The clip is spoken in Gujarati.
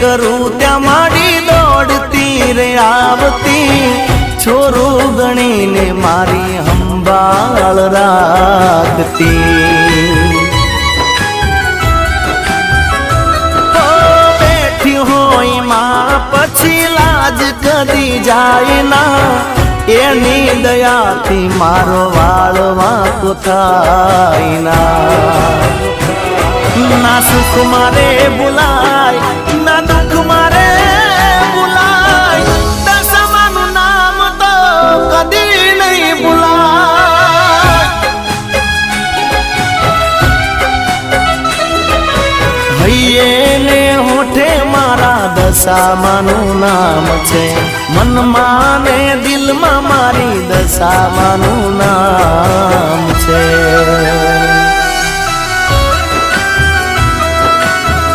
કરું ત્યાં માડી દોડતી રે આવતી છોરું ગણીને મારી સંભાળ રાખતી બેઠી હોય માં પછી લાજ કદી જાય ના એની દયાથી મારો વાળ વાંકો થાય ના સુખ મારે ભૂલાય ના દુઃખ મારે ભૂલાય દશામાનું નામ તો કદી નહીં ભૂલાય હૈયે ને હોઠે મારા દશામાનું નામ છે મનમાં ને દિલમાં મારી દશામાનું નામ છે।